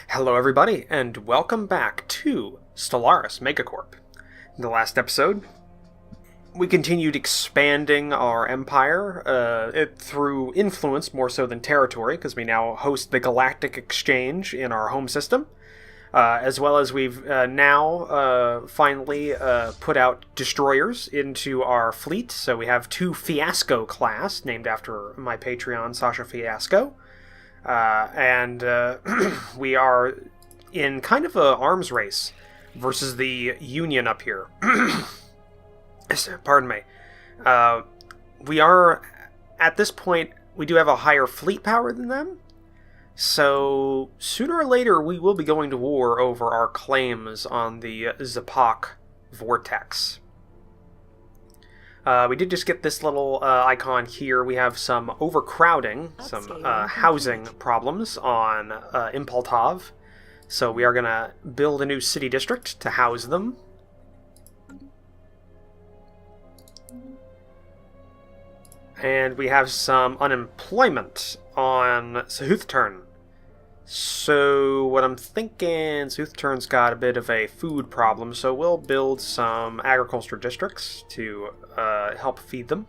Hello, everybody, and welcome back to Stellaris MegaCorp. In the last episode, we continued expanding our empire through influence more so than territory, because we now host the Galactic Exchange in our home system, as well as we've now finally put out destroyers into our fleet. So we have two Fiasco class, named after my Patreon, Sasha Fiasco. And we are in kind of a arms race versus the Union up here. Pardon me. We are, at this point, we do have a higher fleet power than them. So, sooner or later, we will be going to war over our claims on the Zapak vortex. We did just get this little icon here. We have some overcrowding, some housing problems on Impultov. So we are going to build a new city district to house them. And we have some unemployment on Sahuthtern. So what I'm thinking, Soothturns got a bit of a food problem, so we'll build some agriculture districts to help feed them.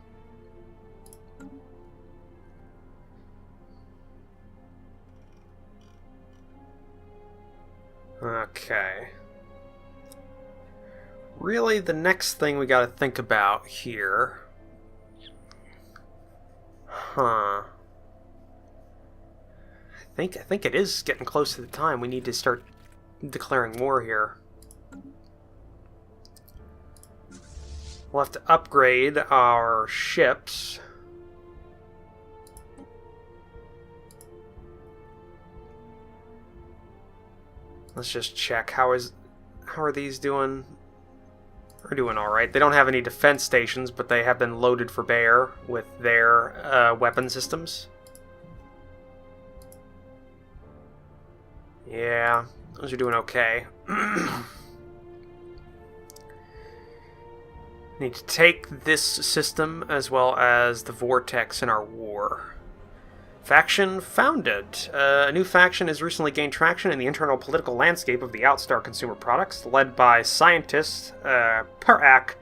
Okay. Really, the next thing we gotta think about here... I think it is getting close to the time we need to start declaring war here. We'll have to upgrade our ships. Let's just check. How are these doing? They're doing alright. They don't have any defense stations, but they have been loaded for bear with their weapon systems. Yeah, those are doing okay. Need to take this system as well as the vortex in our war. Faction founded. A new faction has recently gained traction in the internal political landscape of the Outstar Consumer Products, led by scientists Perak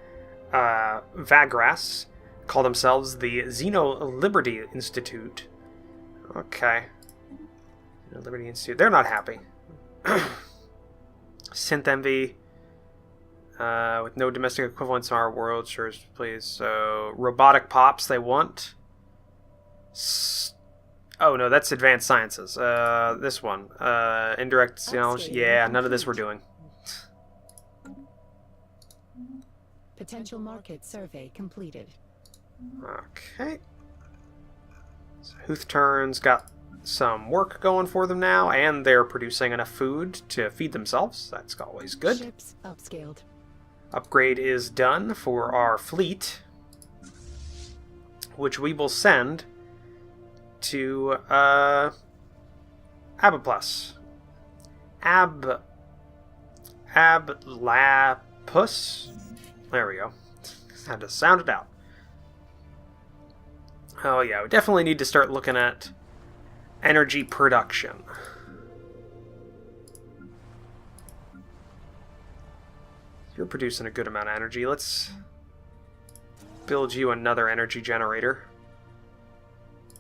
Vagras, call themselves the Xeno Liberty Institute. Okay. Liberty Institute. They're not happy. Synth Envy. With no domestic equivalents in our world. Sure, please. So, robotic pops they want. Oh, no, that's advanced sciences. This one. Indirect knowledge. Yeah, none of this we're doing. Potential market survey completed. Okay. So, Hoothturns got some work going for them now, and they're producing enough food to feed themselves. That's always good. Ships upscaled. Upgrade is done for our fleet, which we will send to Abaplus. Ablapus. There we go. Had to sound it out. Oh yeah, we definitely need to start looking at energy production. You're producing a good amount of energy. Let's build you another energy generator.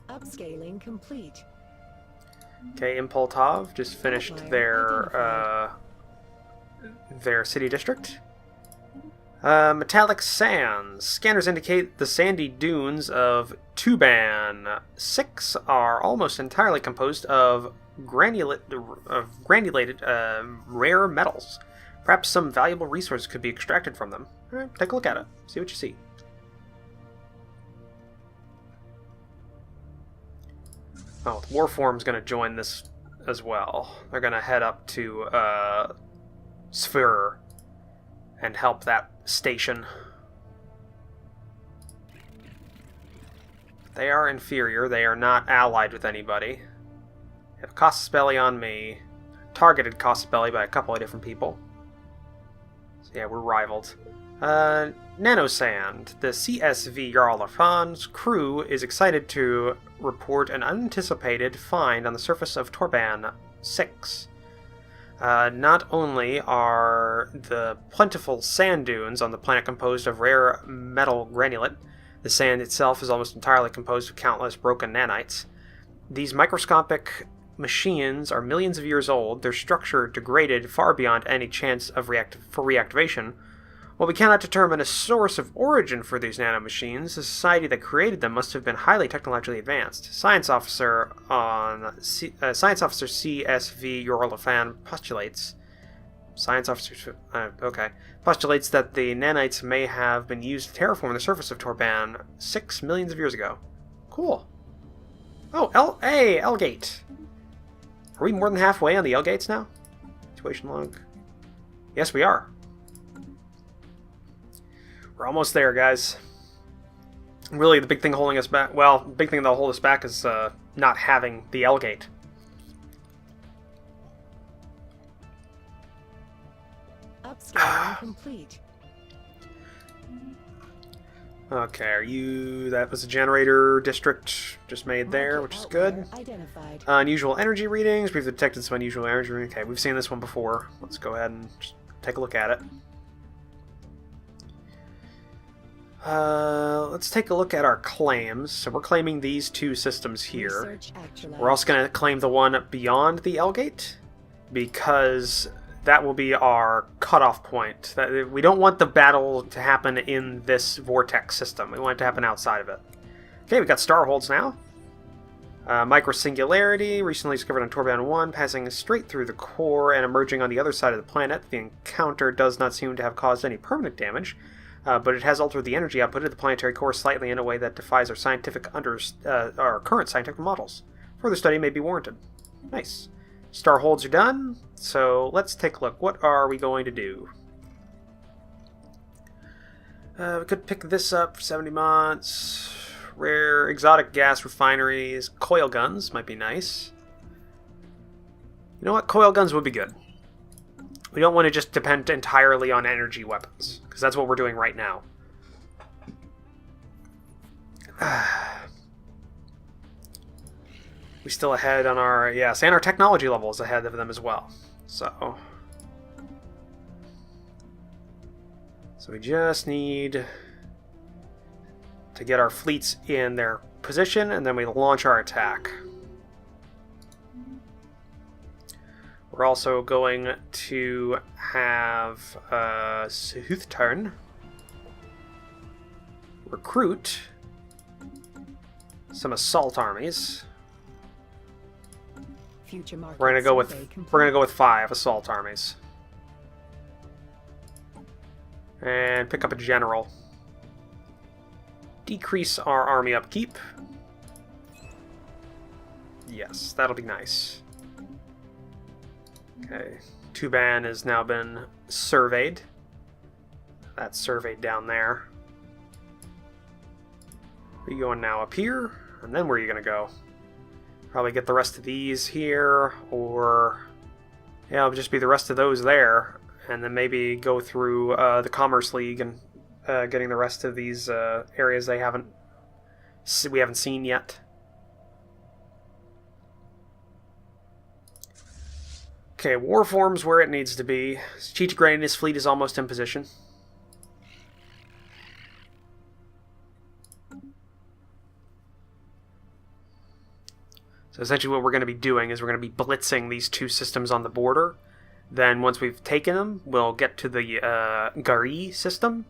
Upscaling complete. Okay, Impultov just finished their city district. Metallic sands. Scanners indicate the sandy dunes of Tuban 6 are almost entirely composed of granulated rare metals. Perhaps some valuable resource could be extracted from them. Alright, take a look at it. See what you see. Oh, the Warform's going to join this as well. They're going to head up to Sphere and help that station. They are inferior. They are not allied with anybody. They have Casus Belli on me. Targeted Casus Belli by a couple of different people. So yeah, we're rivaled. Nanosand. The CSV Jarl Lafan's crew is excited to report an unanticipated find on the surface of Torban 6. Not only are the plentiful sand dunes on the planet composed of rare metal granulate, the sand itself is almost entirely composed of countless broken nanites. These microscopic machines are millions of years old, their structure degraded far beyond any chance of reactivation. While we cannot determine a source of origin for these nanomachines, the society that created them must have been highly technologically advanced. Science Officer CSV Yorlafan postulates that the nanites may have been used to terraform the surface of Torban 6 million of years ago. Cool. Oh, L-Gate. Are we more than halfway on the L-Gates now? Situation log. Yes, we are. We're almost there, guys. Really, the big thing holding us back... Well, the big thing that'll hold us back is not having the L-Gate. Upscaling complete. Okay, are you... That was a generator district just made there, which is good. Identified. Unusual energy readings. We've detected some unusual energy readings. Okay, we've seen this one before. Let's go ahead and just take a look at it. Let's take a look at our claims. So we're claiming these two systems here. We're also going to claim the one beyond the L-Gate, because that will be our cutoff point. We don't want the battle to happen in this vortex system. We want it to happen outside of it. Okay, we got starholds now. Microsingularity, recently discovered on Torban 1, passing straight through the core and emerging on the other side of the planet. The encounter does not seem to have caused any permanent damage. But it has altered the energy output of the planetary core slightly in a way that defies our current scientific models. Further study may be warranted. Nice. Star holds are done, so let's take a look. What are we going to do? We could pick this up for 70 months. Rare exotic gas refineries. Coil guns might be nice. You know what? Coil guns would be good. We don't want to just depend entirely on energy weapons, because that's what we're doing right now. We still ahead on our... Yes, and our technology level is ahead of them as well. So we just need to get our fleets in their position, and then we launch our attack. We're also going to have Suhthturn recruit some assault armies. Future market We're gonna go with 5 assault armies. And pick up a general. Decrease our army upkeep. Yes, that'll be nice. Okay, Tuban has now been surveyed. That's surveyed down there. Where are you going now? Up here? And then where are you going to go? Probably get the rest of these here, or... Yeah, it'll just be the rest of those there. And then maybe go through the Commerce League and getting the rest of these areas we haven't seen yet. Okay, Warform's where it needs to be. Strategic Readiness Fleet is almost in position. So essentially what we're going to be doing is we're going to be blitzing these two systems on the border. Then once we've taken them, we'll get to the Gari system,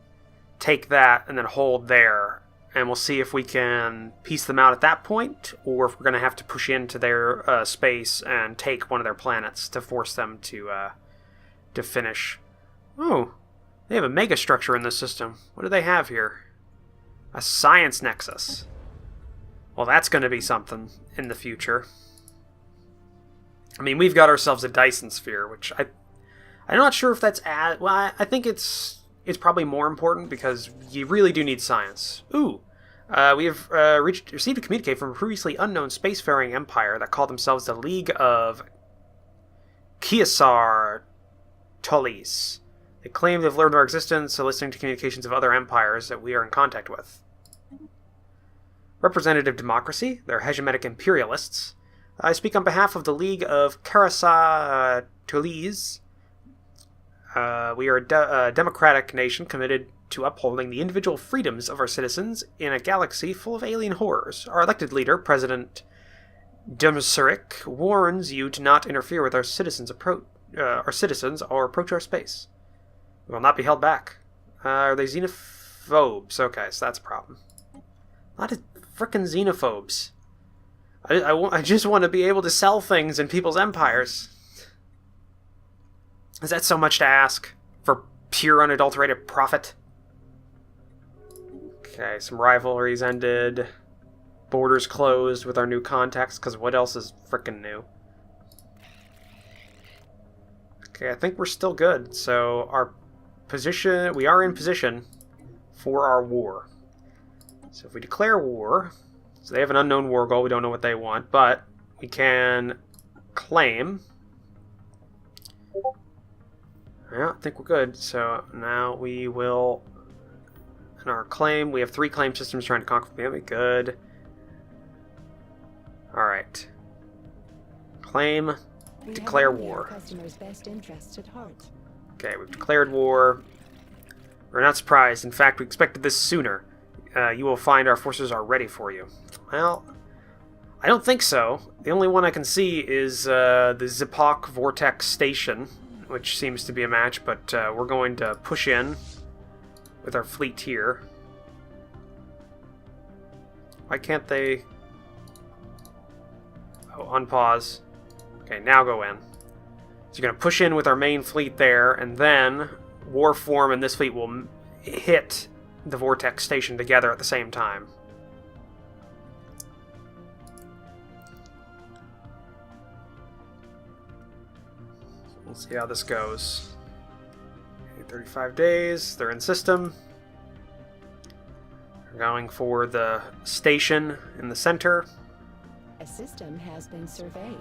take that, and then hold there. And we'll see if we can piece them out at that point, or if we're going to have to push into their space and take one of their planets to force them to finish. Oh, they have a mega structure in this system. What do they have here? A science nexus. Well, that's going to be something in the future. I mean, we've got ourselves a Dyson sphere, which I'm not sure if that's well, I think it's probably more important because you really do need science. Ooh. We have received a communique from a previously unknown spacefaring empire that called themselves the League of Kiasar Tolis. They claim they've learned our existence, listening to communications of other empires that we are in contact with. Representative democracy, they're hegemonic imperialists. I speak on behalf of the League of Karasa Toulouse. We are a democratic nation committed to upholding the individual freedoms of our citizens in a galaxy full of alien horrors. Our elected leader, President Demsurik, warns you to not interfere with our citizens or approach our space. We will not be held back. Are they xenophobes? Okay, so that's a problem. A lot of frickin' xenophobes. I just want to be able to sell things in people's empires. Is that so much to ask for pure unadulterated profit? Okay, some rivalries ended. Borders closed with our new contacts, because what else is frickin' new? Okay, I think we're still good. So our position, we are in position for our war. So if we declare war, so they have an unknown war goal, we don't know what they want, but we can claim. Yeah, I think we're good. So now we will, in our claim, we have 3 claim systems trying to conquer the enemy. Good. Alright. Claim, declare war. Customers' best interests at heart. Okay, we've declared war. We're not surprised. In fact, we expected this sooner. You will find our forces are ready for you. Well, I don't think so. The only one I can see is the Zipok Vortex Station, which seems to be a match, but we're going to push in with our fleet here. Why can't they... Oh, unpause. Okay, now go in. So you're going to push in with our main fleet there, and then Warform and this fleet will hit the Vortex Station together at the same time. We'll see how this goes. Okay, 35 days, they're in system. We're going for the station in the center. A system has been surveyed.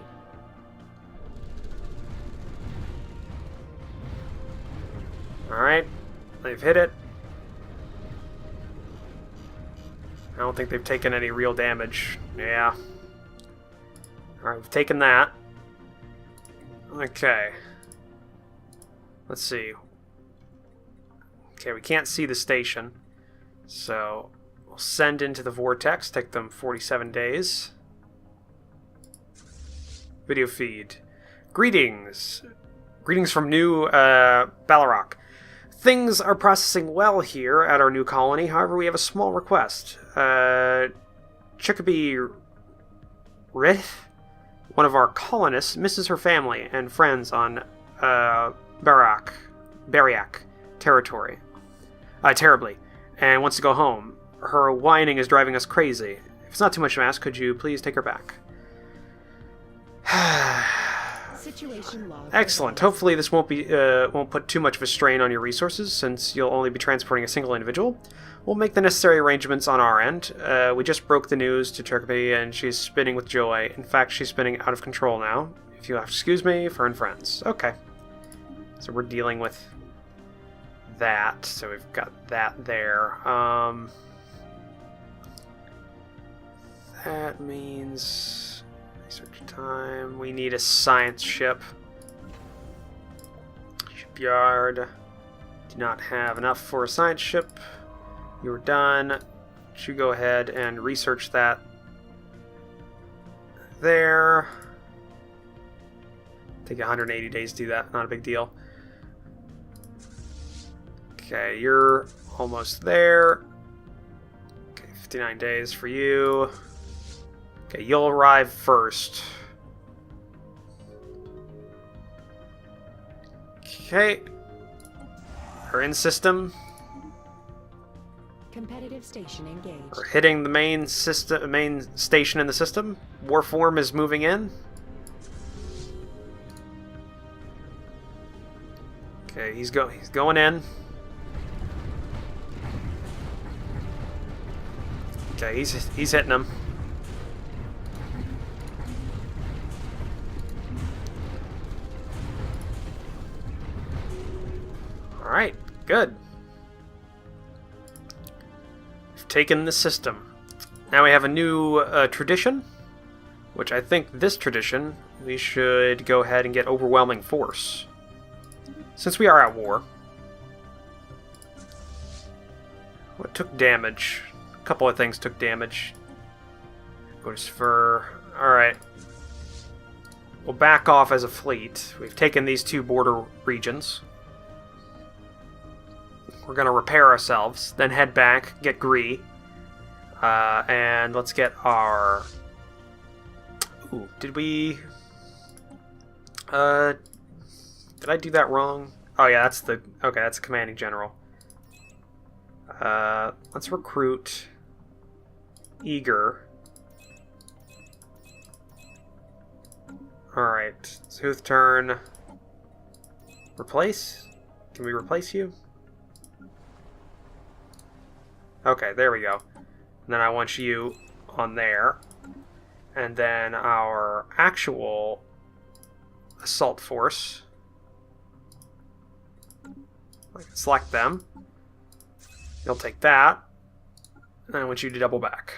Alright, they've hit it. I don't think they've taken any real damage. Yeah. Alright, we've taken that. Okay. Let's see. Okay, we can't see the station. So, we'll send into the vortex. Take them 47 days. Video feed. Greetings. Greetings from New Ballarock. Things are processing well here at our new colony. However, we have a small request. Chickaby Rith, one of our colonists, misses her family and friends on Bariak territory. Terribly. And wants to go home. Her whining is driving us crazy. If it's not too much to ask, could you please take her back? Situation log. Excellent. Hopefully this won't put too much of a strain on your resources, since you'll only be transporting a single individual. We'll make the necessary arrangements on our end. We just broke the news to Chickaby, and she's spinning with joy. In fact, she's spinning out of control now. If you'll have to excuse me, for and friends. Okay. So we're dealing with that. So we've got that there. That means... research time. We need a science ship. Shipyard. Do not have enough for a science ship. You're done. You go ahead and research that there. Take 180 days to do that. Not a big deal. Okay, you're almost there. Okay, 59 days for you. Okay, you'll arrive first. Okay. We're in system. Competitive station engaged. We're hitting the main station in the system. Warform is moving in. Okay, he's going in. Okay, he's hitting him. Alright, good. We've taken the system. Now we have a new tradition. Which I think this tradition, we should go ahead and get overwhelming force. Since we are at war. What took damage? A couple of things took damage. Go to Sphere. Alright. We'll back off as a fleet. We've taken these two border regions. We're going to repair ourselves, then head back, get Gree. And let's get our... Ooh, did we... Did I do that wrong? Oh yeah, that's the... Okay, that's the commanding general. Let's recruit Eager. Alright, smooth turn. Replace? Can we replace you? Okay, there we go. And then I want you on there. And then our actual assault force. I can select them. You'll take that. And I want you to double back.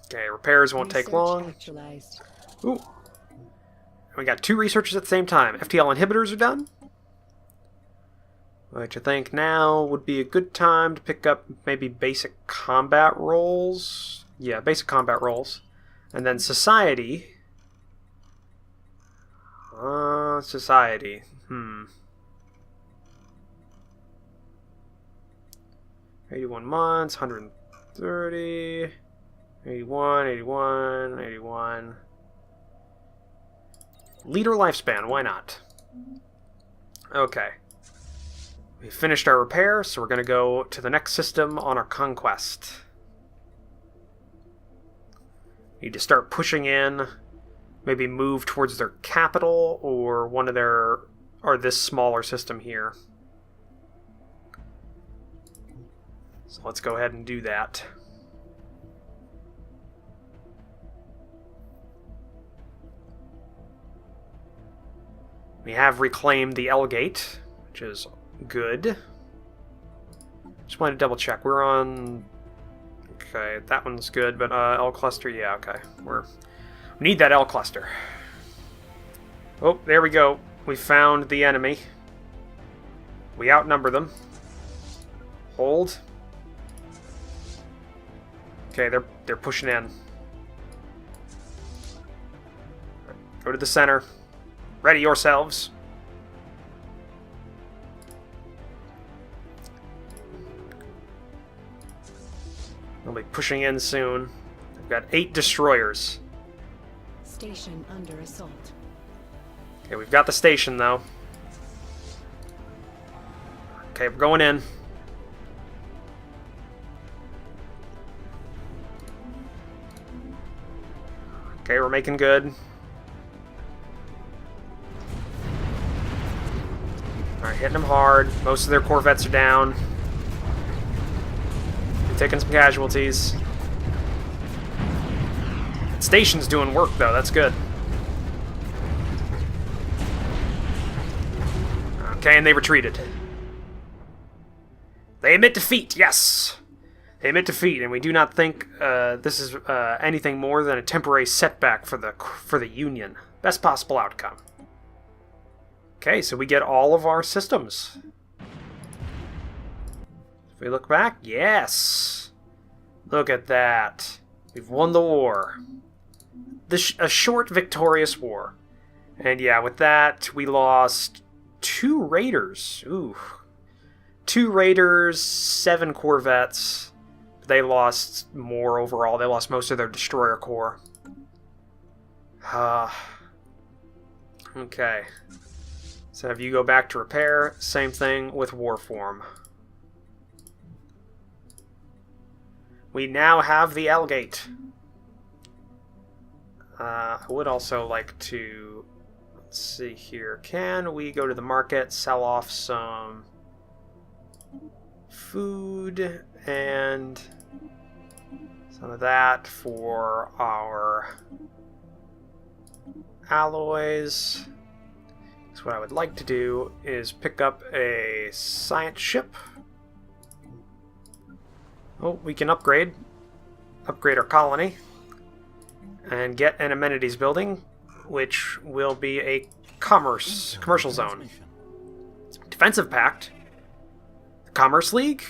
Okay, repairs won't take long. Actualized. Ooh. We got 2 researchers at the same time. FTL inhibitors are done. Which I think now would be a good time to pick up maybe basic combat roles. Yeah, basic combat roles. And then society. Society. 81 months, 130... 81, 81, 81. Leader lifespan, why not? Okay. We finished our repair, so we're going to go to the next system on our conquest. Need to start pushing in, maybe move towards their capital, or one of their... or this smaller system here. So let's go ahead and do that. We have reclaimed the L gate, which is good. Just wanted to double check. We're on... Okay, that one's good, but L cluster, yeah, okay. We need that L cluster. Oh, there we go. We found the enemy. We outnumber them. Hold. Okay, they're pushing in. Go to the center. Ready yourselves. They'll be pushing in soon. We've got 8 destroyers. Station under assault. Okay, we've got the station though. Okay, we're going in. Okay, we're making good. Alright, hitting them hard. Most of their corvettes are down. We're taking some casualties. The station's doing work, though. That's good. Okay, and they retreated. They admit defeat, yes! They admit defeat, and we do not think this is anything more than a temporary setback for the Union. Best possible outcome. Okay, so we get all of our systems. If we look back, yes! Look at that. We've won the war. A short, victorious war. And yeah, with that, we lost 2 raiders. Ooh. 2 raiders, 7 corvettes. They lost more overall. They lost most of their destroyer corps. Okay. So if you go back to repair, same thing with Warform. We now have the L gate. I would also like to... Let's see here. Can we go to the market, sell off some food and some of that for our alloys? So what I would like to do is pick up a science ship. Oh, we can upgrade. upgrade our colony and get an amenities building, which will be a commercial zone. Defensive pact. Commerce League?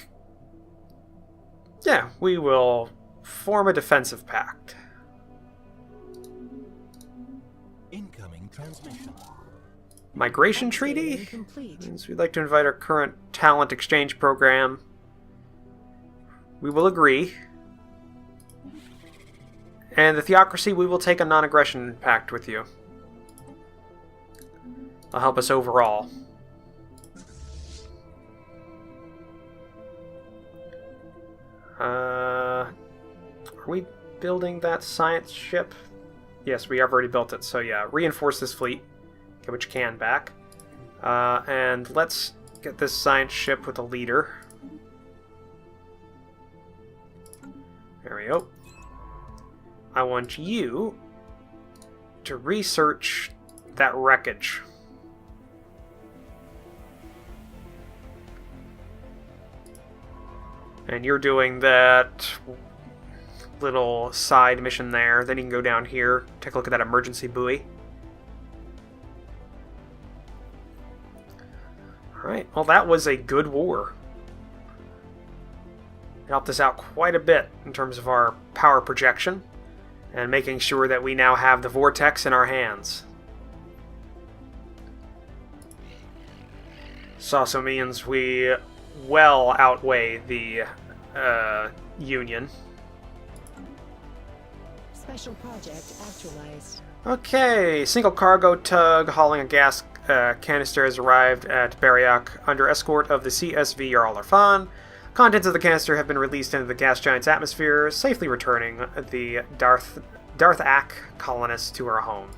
Yeah, we will form a defensive pact. Incoming transmission. Migration treaty? Complete. Means we'd like to invite our current talent exchange program. We will agree. And the theocracy, we will take a non-aggression pact with you. That'll help us overall. Are we building that science ship? Yes, we have already built it, so yeah, reinforce this fleet. Get what you can back. And let's get this science ship with a leader. There we go. I want you to research that wreckage. And you're doing that little side mission there. Then you can go down here, take a look at that emergency buoy. Alright, well that was a good war. It helped us out quite a bit in terms of our power projection and making sure that we now have the vortex in our hands. This also means we well outweigh the Union. Special project actualized. Okay, single cargo tug hauling a gas canister has arrived at Bariak under escort of the CSV Jarl Erfan. Contents of the canister have been released into the gas giant's atmosphere, safely returning the Darthak colonists to our home.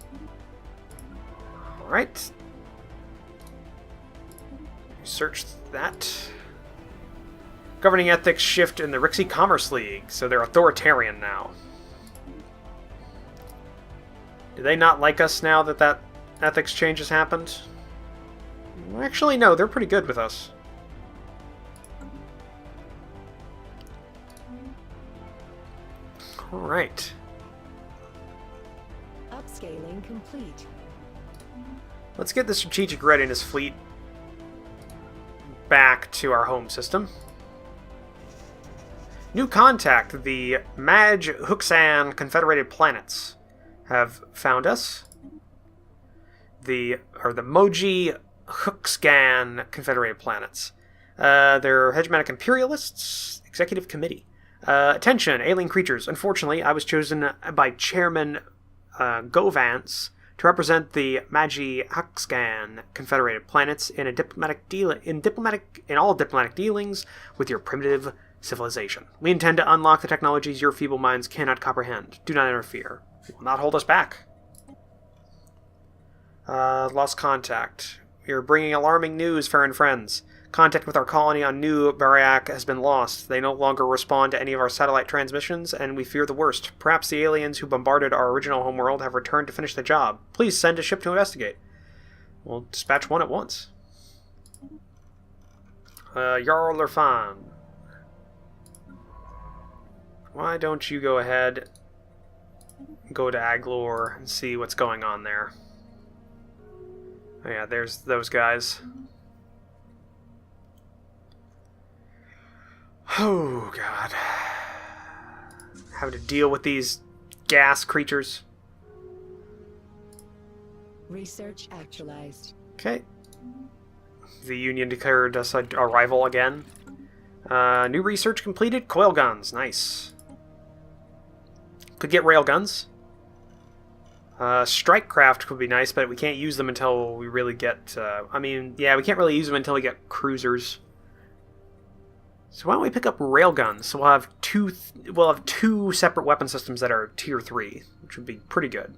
Alright. Search that. Governing ethics shift in the Rixie Commerce League, so they're authoritarian now. Do they not like us now that that ethics change has happened? Actually, no, they're pretty good with us. Alright. Upscaling complete. Let's get the Strategic Readiness Fleet back to our home system. New contact, the Maj Huxan Confederated Planets have found us. The Moji Huxgan Confederated Planets. They're hegemonic imperialists. Executive Committee. Attention, alien creatures. Unfortunately, I was chosen by Chairman Govance to represent the Magi Huxgan Confederated Planets in all diplomatic dealings with your primitive civilization. We intend to unlock the technologies your feeble minds cannot comprehend. Do not interfere. You will not hold us back. Lost contact. We are bringing alarming news, fair and friends. Contact with our colony on New Bariak has been lost. They no longer respond to any of our satellite transmissions, and we fear the worst. Perhaps the aliens who bombarded our original homeworld have returned to finish the job. Please send a ship to investigate. We'll dispatch one at once. Jarl Erfan. Why don't you go ahead, go to Aglor, and see what's going on there. Oh yeah, there's those guys. Oh, God. Having to deal with these gas creatures. Research actualized. Okay. The Union declared us a rival again. New research completed. Coil guns. Nice. Could get rail guns. Strike craft would be nice, but we can't use them until we really get... we can't really use them until we get cruisers. So why don't we pick up railguns? So we'll have two separate weapon systems that are tier 3, which would be pretty good.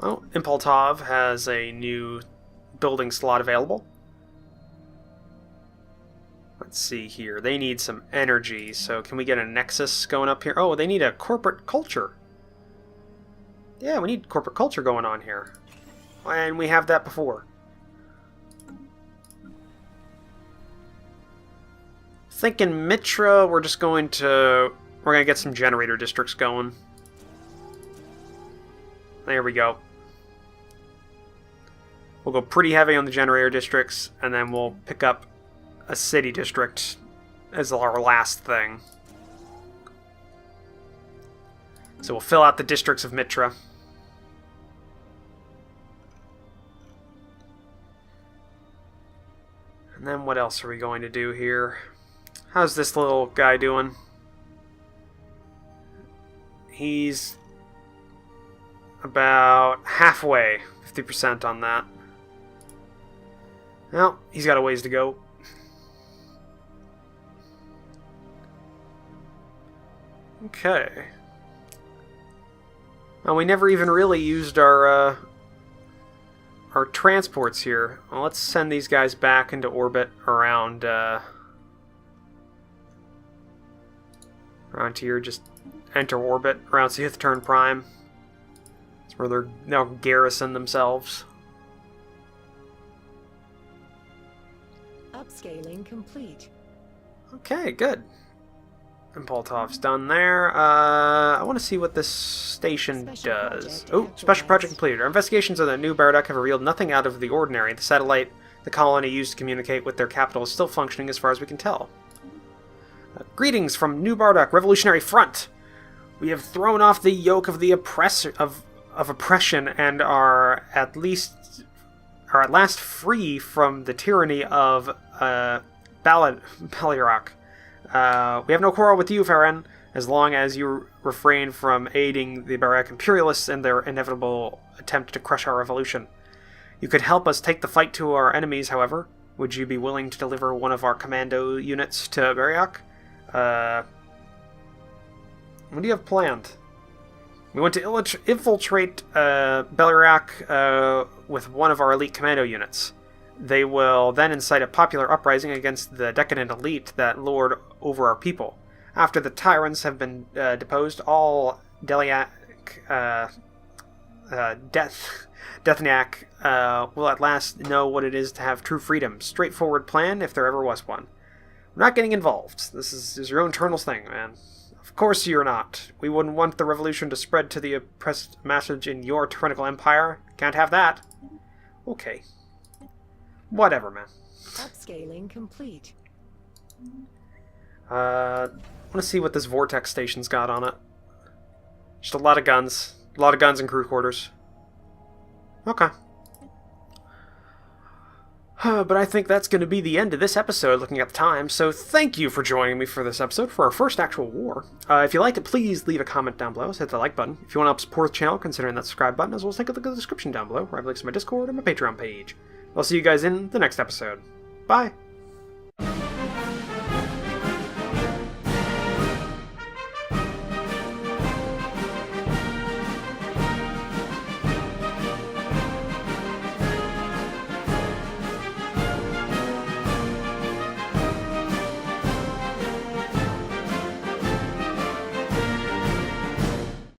Well, Impultov has a new building slot available. Let's see here. They need some energy, so can we get a nexus going up here? Oh, they need a corporate culture. Yeah, we need corporate culture going on here. And we have that before. think in Mitra we're going to get some generator districts going. There we go. We'll go pretty heavy on the generator districts, and then we'll pick up a city district as our last thing. So we'll fill out the districts of Mitra. And then what else are we going to do here? How's this little guy doing? He's about halfway, 50% on that. Well, he's got a ways to go. Okay. Well, we never even really used our transports here. Well, let's send these guys back into orbit around here. Just enter orbit around Zenith Turn Prime. That's where they're now garrison themselves. Upscaling complete. Okay, good. And Poltov's done there. I want to see what this station does. Oh, special project completed. Our investigations on the new Bardock have revealed nothing out of the ordinary. The satellite the colony used to communicate with their capital is still functioning as far as we can tell. Greetings from New Bardock Revolutionary Front. We have thrown off the yoke of the oppression and are at last free from the tyranny of Balirak. We have no quarrel with you, Farron, as long as you refrain from aiding the Barak imperialists in their inevitable attempt to crush our revolution. You could help us take the fight to our enemies, however. Would you be willing to deliver one of our commando units to Barak? What do you have planned? We want to infiltrate Belirak with one of our elite commando units. They will then incite a popular uprising against the decadent elite that lord over our people. After the tyrants have been deposed, all Deliak Deathnak will at last know what it is to have true freedom. Straightforward plan, if there ever was one. We're not getting involved. This is your own internal thing, man. Of course you're not. We wouldn't want the revolution to spread to the oppressed masses in your tyrannical empire. Can't have that. Okay. Whatever, man. Upscaling complete. I want to see what this vortex station's got on it. Just a lot of guns. A lot of guns in crew quarters. Okay. But I think that's going to be the end of this episode, looking at the time, so thank you for joining me for this episode, for our first actual war. If you liked it, please leave a comment down below, hit the like button. If you want to help support the channel, consider that subscribe button, as well as take a look at the description down below, where I have links to my Discord and my Patreon page. I'll see you guys in the next episode. Bye!